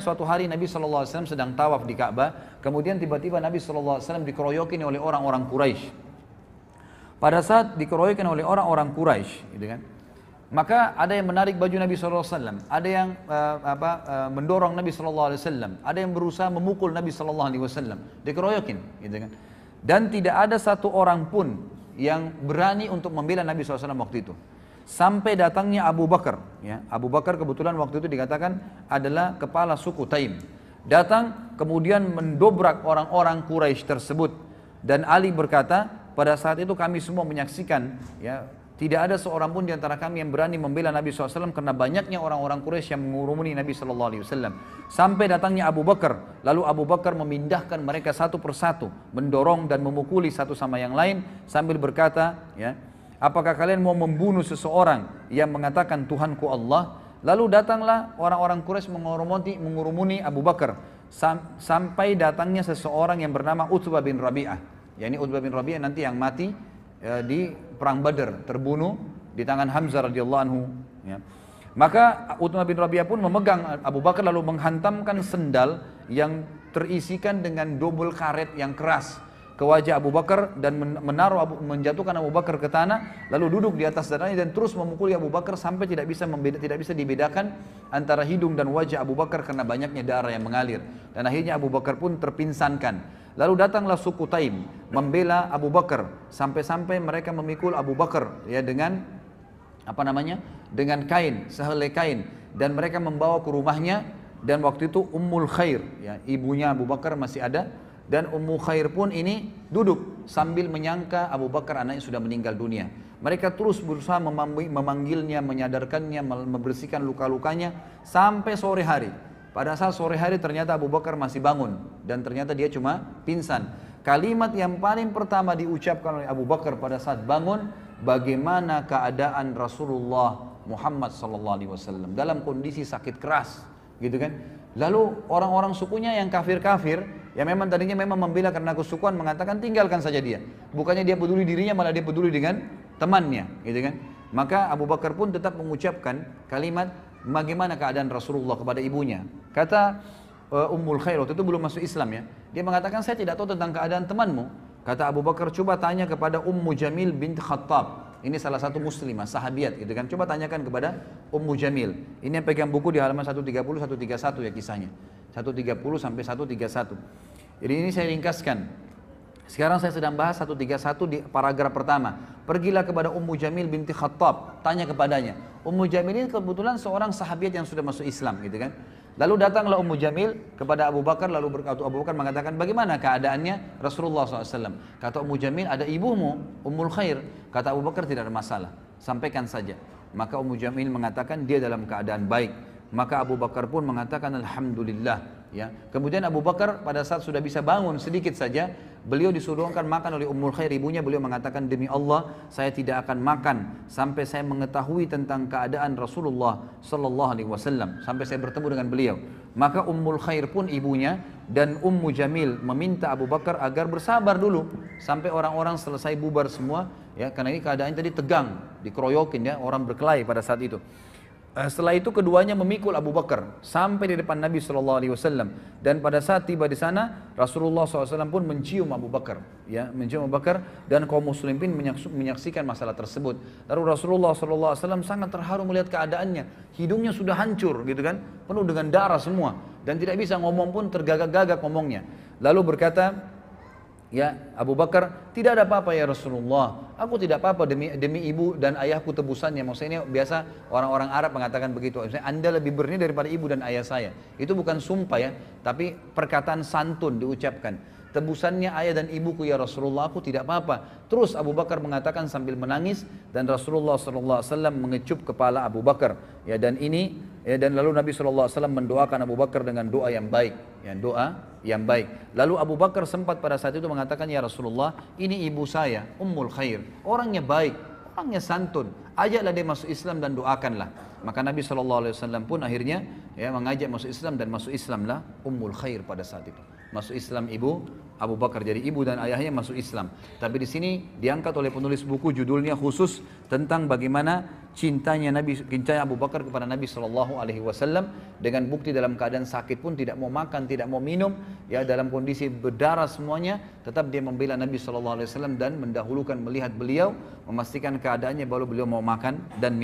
suatu hari Nabi SAW sedang tawaf di Ka'bah, kemudian tiba-tiba Nabi SAW dikeroyokin oleh orang-orang Quraisy. Pada saat dikeroyokin oleh orang-orang Quraisy, gitu kan, maka ada yang menarik baju Nabi SAW, ada yang mendorong Nabi SAW, ada yang berusaha memukul Nabi SAW, dikeroyokin, gitu kan. Dan tidak ada satu orang pun yang berani untuk membela Nabi SAW waktu itu. Sampai datangnya Abu Bakar, ya. Abu Bakar kebetulan waktu itu dikatakan adalah kepala suku Taim. Datang kemudian mendobrak orang-orang Quraisy tersebut. Dan Ali berkata, pada saat itu kami semua menyaksikan, ya, tidak ada seorang pun di antara kami yang berani membela Nabi SAW karena banyaknya orang-orang Quraisy yang mengurumuni Nabi SAW. Sampai datangnya Abu Bakar, lalu Abu Bakar memindahkan mereka satu persatu, mendorong dan memukuli satu sama yang lain sambil berkata, ya, apakah kalian mau membunuh seseorang yang mengatakan Tuhanku Allah? Lalu datanglah orang-orang Quraisy mengurumuni Abu Bakar sampai datangnya seseorang yang bernama Utbah bin Rabi'ah. Ya, ini Utbah bin Rabi'ah nanti yang mati di perang Badar, terbunuh di tangan Hamzah radhiyallahu anhu, ya. Maka Utbah bin Rabi'ah pun memegang Abu Bakar lalu menghantamkan sendal yang terisikan dengan dobel karet yang keras ke wajah Abu Bakar dan menjatuhkan Abu Bakar ke tanah, lalu duduk di atas dadanya dan terus memukuli Abu Bakar sampai tidak bisa dibedakan antara hidung dan wajah Abu Bakar karena banyaknya darah yang mengalir, dan akhirnya Abu Bakar pun terpinsankan. Lalu datanglah suku Taim membela Abu Bakar sampai-sampai mereka memikul Abu Bakar, ya, dengan dengan kain, sehelai kain, dan mereka membawa ke rumahnya. Dan waktu itu Ummul Khair, ya, ibunya Abu Bakar masih ada. Dan Ummu Khair pun ini duduk sambil menyangka Abu Bakar anaknya sudah meninggal dunia. Mereka terus berusaha memanggilnya, menyadarkannya, membersihkan luka-lukanya sampai sore hari. Pada saat sore hari ternyata Abu Bakar masih bangun dan ternyata dia cuma pingsan. Kalimat yang paling pertama diucapkan oleh Abu Bakar pada saat bangun, bagaimana keadaan Rasulullah Muhammad SAW dalam kondisi sakit keras, gitu kan? Lalu orang-orang sukunya yang kafir-kafir, yang memang tadinya memang membela karena kesukuan, mengatakan tinggalkan saja dia. Bukannya dia peduli dirinya, malah dia peduli dengan temannya, gitu kan? Maka Abu Bakar pun tetap mengucapkan kalimat bagaimana keadaan Rasulullah kepada ibunya. Kata Ummul Khair, waktu itu belum masuk Islam, ya. Dia mengatakan, saya tidak tahu tentang keadaan temanmu. Kata Abu Bakar, coba tanya kepada Ummu Jamil bint Khattab. Ini salah satu muslimah, sahabiat, gitu kan. Coba tanyakan kepada Ummu Jamil. Ini yang pegang buku di halaman 130, 131 ya kisahnya. 130 sampai 131. Jadi ini saya ringkaskan. Sekarang saya sedang bahas 131 di paragraf pertama. Pergilah kepada Ummu Jamil binti Khattab, tanya kepadanya. Ummu Jamil ini kebetulan seorang sahabiat yang sudah masuk Islam, gitu kan. Lalu datanglah Ummu Jamil kepada Abu Bakar, lalu Abu Bakar mengatakan, bagaimana keadaannya Rasulullah SAW? Kata Ummu Jamil, ada ibumu, Ummul Khair. Kata Abu Bakar, tidak ada masalah, sampaikan saja. Maka Ummu Jamil mengatakan dia dalam keadaan baik. Maka Abu Bakar pun mengatakan Alhamdulillah, ya. Kemudian Abu Bakar pada saat sudah bisa bangun sedikit saja, beliau disuruhkan makan oleh Ummul Khair, ibunya. Beliau mengatakan, demi Allah saya tidak akan makan sampai saya mengetahui tentang keadaan Rasulullah SAW, sampai saya bertemu dengan beliau. Maka Ummul Khair pun ibunya dan Ummu Jamil meminta Abu Bakar agar bersabar dulu sampai orang-orang selesai bubar semua, ya, karena ini keadaannya tadi tegang, dikeroyokin, ya, orang berkelahi pada saat itu. Setelah itu keduanya memikul Abu Bakar sampai di depan Nabi SAW, dan pada saat tiba di sana Rasulullah SAW pun mencium Abu Bakar, ya, mencium Abu Bakar, dan kaum muslimin menyaksikan masalah tersebut. Lalu Rasulullah SAW sangat terharu melihat keadaannya, hidungnya sudah hancur, gitu kan, penuh dengan darah semua, dan tidak bisa ngomong pun, tergagak-gagak ngomongnya. Lalu berkata, ya, Abu Bakar, tidak ada apa-apa ya Rasulullah, aku tidak apa-apa demi ibu dan ayahku tebusannya. Maksudnya ini biasa orang-orang Arab mengatakan begitu, maksudnya Anda lebih berani daripada ibu dan ayah saya. Itu bukan sumpah, ya, tapi perkataan santun diucapkan. Tebusannya ayah dan ibuku ya Rasulullah, aku tidak apa-apa. Terus Abu Bakar mengatakan sambil menangis, dan Rasulullah SAW mengecup kepala Abu Bakar, ya, dan ini, ya, dan lalu Nabi SAW mendoakan Abu Bakar dengan doa yang baik, ya, doa yang baik. Lalu Abu Bakar sempat pada saat itu mengatakan, ya Rasulullah, ini ibu saya Ummul Khair, orangnya baik, orangnya santun, ajaklah dia masuk Islam dan doakanlah. Maka Nabi SAW pun akhirnya ya mengajak masuk Islam, dan masuk Islamlah Ummul Khair pada saat itu. Masuk Islam ibu Abu Bakar, jadi ibu dan ayahnya masuk Islam. Tapi di sini diangkat oleh penulis buku judulnya khusus tentang bagaimana cintanya Abu Bakar kepada Nabi SAW, dengan bukti dalam keadaan sakit pun tidak mau makan, tidak mau minum, ya dalam kondisi berdarah semuanya, tetap dia membela Nabi SAW dan mendahulukan melihat beliau, memastikan keadaannya baru beliau mau makan dan minum.